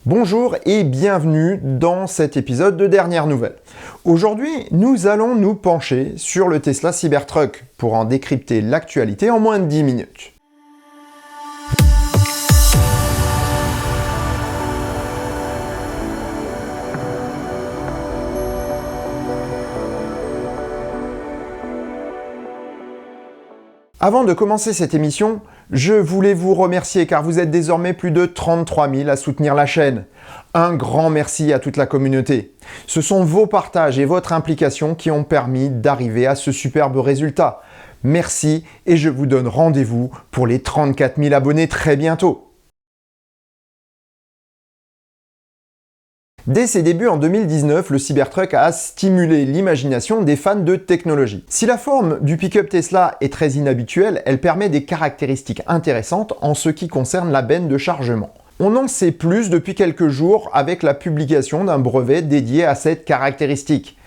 Bonjour et bienvenue dans cet épisode de Dernières Nouvelles. Aujourd'hui, nous allons nous pencher sur le Tesla Cybertruck pour en décrypter l'actualité en moins de 10 minutes. Avant de commencer cette émission, je voulais vous remercier car vous êtes désormais plus de 33 000 à soutenir la chaîne. Un grand merci à toute la communauté. Ce sont vos partages et votre implication qui ont permis d'arriver à ce superbe résultat. Merci et je vous donne rendez-vous pour les 34 000 abonnés très bientôt. Dès ses débuts en 2019, le Cybertruck a stimulé l'imagination des fans de technologie. Si la forme du pick-up Tesla est très inhabituelle, elle permet des caractéristiques intéressantes en ce qui concerne la benne de chargement. On en sait plus depuis quelques jours avec la publication d'un brevet dédié à cette caractéristique.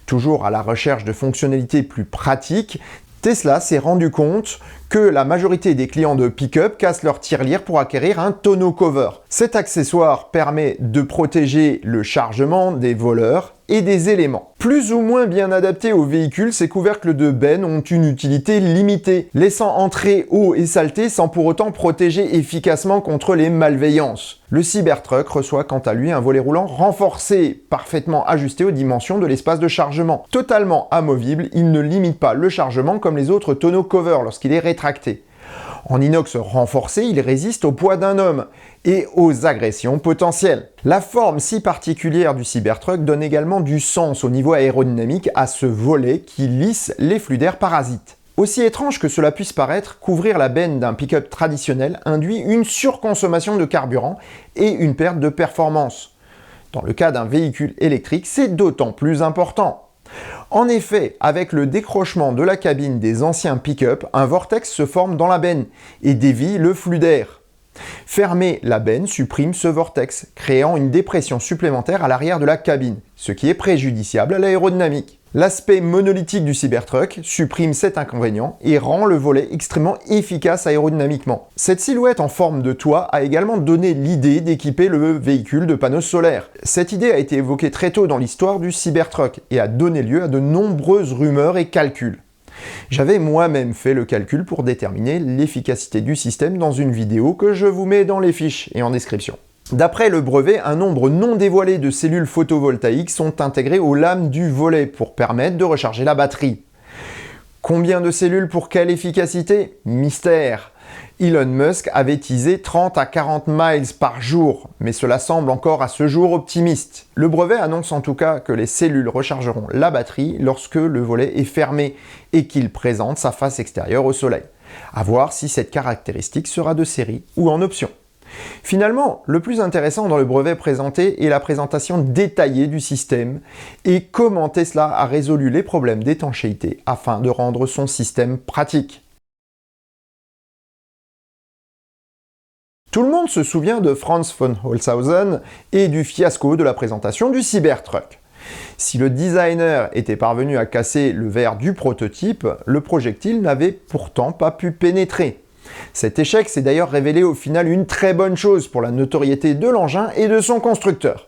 Toujours à la recherche de fonctionnalités plus pratiques, Tesla s'est rendu compte que la majorité des clients de pick-up cassent leur tirelire pour acquérir un tonneau cover. Cet accessoire permet de protéger le chargement des voleurs et des éléments. Plus ou moins bien adaptés aux véhicules, ces couvercles de benne ont une utilité limitée, laissant entrer eau et saleté sans pour autant protéger efficacement contre les malveillances. Le Cybertruck reçoit quant à lui un volet roulant renforcé, parfaitement ajusté aux dimensions de l'espace de chargement. Totalement amovible, il ne limite pas le chargement comme les autres tonneaux cover lorsqu'il est rétracté. En inox renforcé, il résiste au poids d'un homme et aux agressions potentielles. La forme si particulière du Cybertruck donne également du sens au niveau aérodynamique à ce volet qui lisse les flux d'air parasites. Aussi étrange que cela puisse paraître, couvrir la benne d'un pick-up traditionnel induit une surconsommation de carburant et une perte de performance. Dans le cas d'un véhicule électrique, c'est d'autant plus important. En effet, avec le décrochement de la cabine des anciens pick-up, un vortex se forme dans la benne et dévie le flux d'air. Fermer la benne supprime ce vortex, créant une dépression supplémentaire à l'arrière de la cabine, ce qui est préjudiciable à l'aérodynamique. L'aspect monolithique du Cybertruck supprime cet inconvénient et rend le volet extrêmement efficace aérodynamiquement. Cette silhouette en forme de toit a également donné l'idée d'équiper le véhicule de panneaux solaires. Cette idée a été évoquée très tôt dans l'histoire du Cybertruck et a donné lieu à de nombreuses rumeurs et calculs. J'avais moi-même fait le calcul pour déterminer l'efficacité du système dans une vidéo que je vous mets dans les fiches et en description. D'après le brevet, un nombre non dévoilé de cellules photovoltaïques sont intégrées aux lames du volet pour permettre de recharger la batterie. Combien de cellules pour quelle efficacité? Mystère. Elon Musk avait teasé 30 à 40 miles par jour, mais cela semble encore à ce jour optimiste. Le brevet annonce en tout cas que les cellules rechargeront la batterie lorsque le volet est fermé et qu'il présente sa face extérieure au soleil. À voir si cette caractéristique sera de série ou en option. Finalement, le plus intéressant dans le brevet présenté est la présentation détaillée du système et comment Tesla a résolu les problèmes d'étanchéité afin de rendre son système pratique. Tout le monde se souvient de Franz von Holzhausen et du fiasco de la présentation du Cybertruck. Si le designer était parvenu à casser le verre du prototype, le projectile n'avait pourtant pas pu pénétrer. Cet échec s'est d'ailleurs révélé au final une très bonne chose pour la notoriété de l'engin et de son constructeur.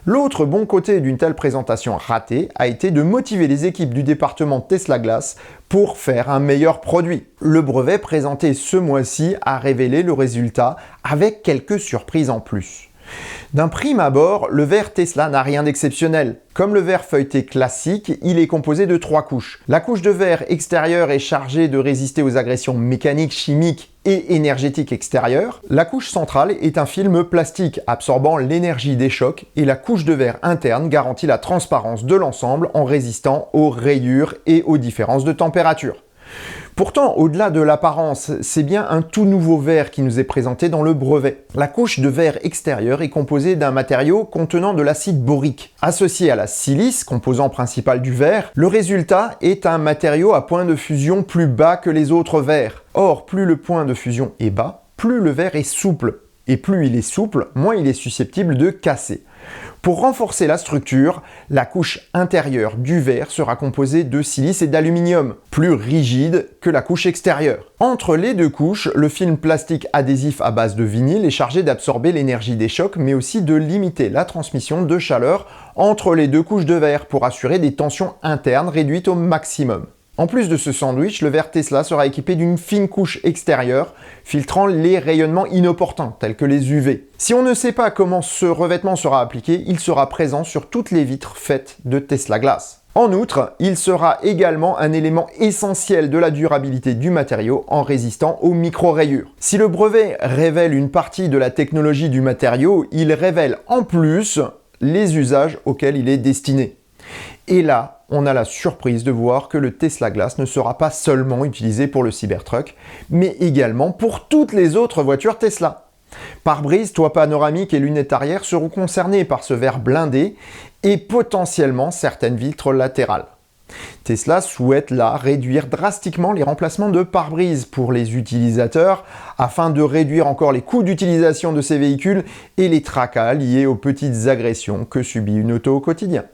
L'autre bon côté d'une telle présentation ratée a été de motiver les équipes du département Tesla Glass pour faire un meilleur produit. Le brevet présenté ce mois-ci a révélé le résultat avec quelques surprises en plus. D'un prime abord, le verre Tesla n'a rien d'exceptionnel. Comme le verre feuilleté classique, il est composé de 3 couches. La couche de verre extérieure est chargée de résister aux agressions mécaniques, chimiques et énergétiques extérieures. La couche centrale est un film plastique absorbant l'énergie des chocs et la couche de verre interne garantit la transparence de l'ensemble en résistant aux rayures et aux différences de température. Pourtant, au-delà de l'apparence, c'est bien un tout nouveau verre qui nous est présenté dans le brevet. La couche de verre extérieur est composée d'un matériau contenant de l'acide borique. Associé à la silice, composant principal du verre, le résultat est un matériau à point de fusion plus bas que les autres verres. Or, plus le point de fusion est bas, plus le verre est souple et plus il est souple, moins il est susceptible de casser. Pour renforcer la structure, la couche intérieure du verre sera composée de silice et d'aluminium, plus rigide que la couche extérieure. Entre les deux couches, le film plastique adhésif à base de vinyle est chargé d'absorber l'énergie des chocs, mais aussi de limiter la transmission de chaleur entre les deux couches de verre pour assurer des tensions internes réduites au maximum. En plus de ce sandwich, le verre Tesla sera équipé d'une fine couche extérieure filtrant les rayonnements inopportuns tels que les UV. Si on ne sait pas comment ce revêtement sera appliqué, il sera présent sur toutes les vitres faites de Tesla Glass. En outre, il sera également un élément essentiel de la durabilité du matériau en résistant aux micro-rayures. Si le brevet révèle une partie de la technologie du matériau, il révèle en plus les usages auxquels il est destiné. Et là, on a la surprise de voir que le Tesla Glass ne sera pas seulement utilisé pour le Cybertruck, mais également pour toutes les autres voitures Tesla. Pare-brise, toit panoramique et lunettes arrière seront concernés par ce verre blindé et potentiellement certaines vitres latérales. Tesla souhaite là réduire drastiquement les remplacements de pare-brise pour les utilisateurs afin de réduire encore les coûts d'utilisation de ces véhicules et les tracas liés aux petites agressions que subit une auto au quotidien.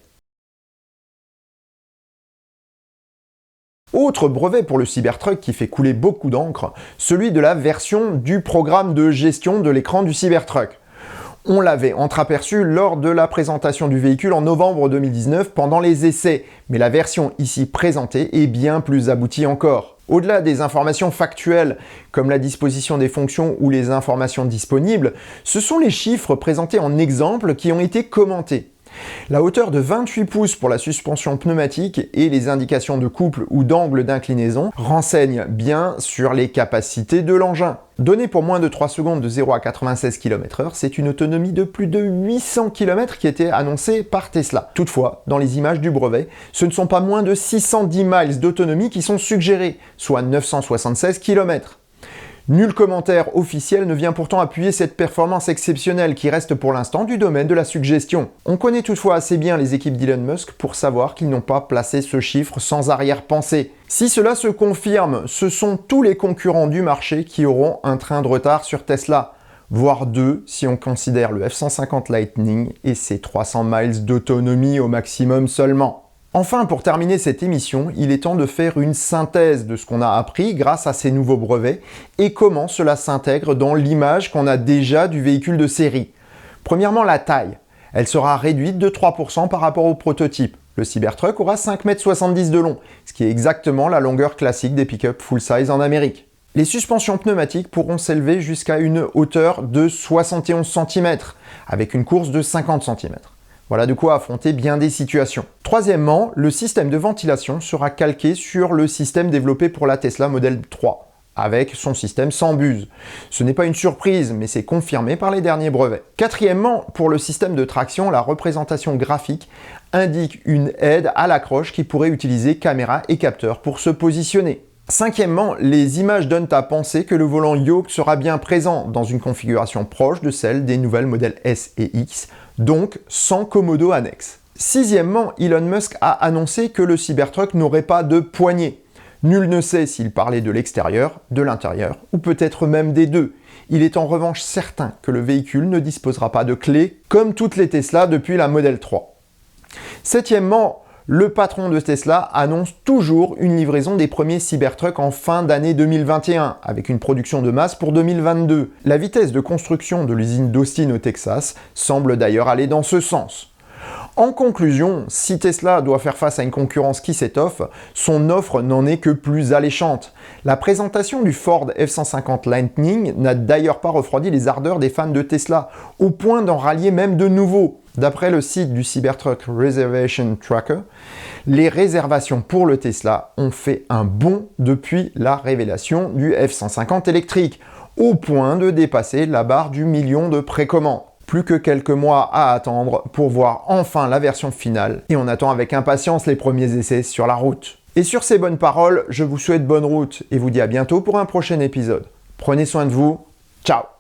Autre brevet pour le Cybertruck qui fait couler beaucoup d'encre, celui de la version du programme de gestion de l'écran du Cybertruck. On l'avait entreaperçu lors de la présentation du véhicule en novembre 2019 pendant les essais, mais la version ici présentée est bien plus aboutie encore. Au-delà des informations factuelles, comme la disposition des fonctions ou les informations disponibles, ce sont les chiffres présentés en exemple qui ont été commentés. La hauteur de 28 pouces pour la suspension pneumatique et les indications de couple ou d'angle d'inclinaison renseignent bien sur les capacités de l'engin. Donné pour moins de 3 secondes de 0 à 96 km/h, c'est une autonomie de plus de 800 km qui était annoncée par Tesla. Toutefois, dans les images du brevet, ce ne sont pas moins de 610 miles d'autonomie qui sont suggérés, soit 976 km. Nul commentaire officiel ne vient pourtant appuyer cette performance exceptionnelle qui reste pour l'instant du domaine de la suggestion. On connaît toutefois assez bien les équipes d'Elon Musk pour savoir qu'ils n'ont pas placé ce chiffre sans arrière-pensée. Si cela se confirme, ce sont tous les concurrents du marché qui auront un train de retard sur Tesla, voire deux si on considère le F-150 Lightning et ses 300 miles d'autonomie au maximum seulement. Enfin, pour terminer cette émission, il est temps de faire une synthèse de ce qu'on a appris grâce à ces nouveaux brevets et comment cela s'intègre dans l'image qu'on a déjà du véhicule de série. Premièrement, la taille. Elle sera réduite de 3% par rapport au prototype. Le Cybertruck aura 5,70 m de long, ce qui est exactement la longueur classique des pick-up full-size en Amérique. Les suspensions pneumatiques pourront s'élever jusqu'à une hauteur de 71 cm, avec une course de 50 cm. Voilà de quoi affronter bien des situations. Troisièmement, le système de ventilation sera calqué sur le système développé pour la Tesla Model 3, avec son système sans buse. Ce n'est pas une surprise, mais c'est confirmé par les derniers brevets. Quatrièmement, pour le système de traction, la représentation graphique indique une aide à l'accroche qui pourrait utiliser caméra et capteur pour se positionner. Cinquièmement, les images donnent à penser que le volant yoke sera bien présent dans une configuration proche de celle des nouvelles modèles S et X, donc sans commodo annexe. Sixièmement, Elon Musk a annoncé que le Cybertruck n'aurait pas de poignée. Nul ne sait s'il parlait de l'extérieur, de l'intérieur, ou peut-être même des deux. Il est en revanche certain que le véhicule ne disposera pas de clés, comme toutes les Tesla depuis la Model 3. Septièmement, le patron de Tesla annonce toujours une livraison des premiers Cybertruck en fin d'année 2021, avec une production de masse pour 2022. La vitesse de construction de l'usine d'Austin au Texas semble d'ailleurs aller dans ce sens. En conclusion, si Tesla doit faire face à une concurrence qui s'étoffe, son offre n'en est que plus alléchante. La présentation du Ford F-150 Lightning n'a d'ailleurs pas refroidi les ardeurs des fans de Tesla, au point d'en rallier même de nouveaux. D'après le site du Cybertruck Reservation Tracker, les réservations pour le Tesla ont fait un bond depuis la révélation du F-150 électrique, au point de dépasser la barre du million de précommandes. Plus que quelques mois à attendre pour voir enfin la version finale, et on attend avec impatience les premiers essais sur la route. Et sur ces bonnes paroles, je vous souhaite bonne route et vous dis à bientôt pour un prochain épisode. Prenez soin de vous, ciao!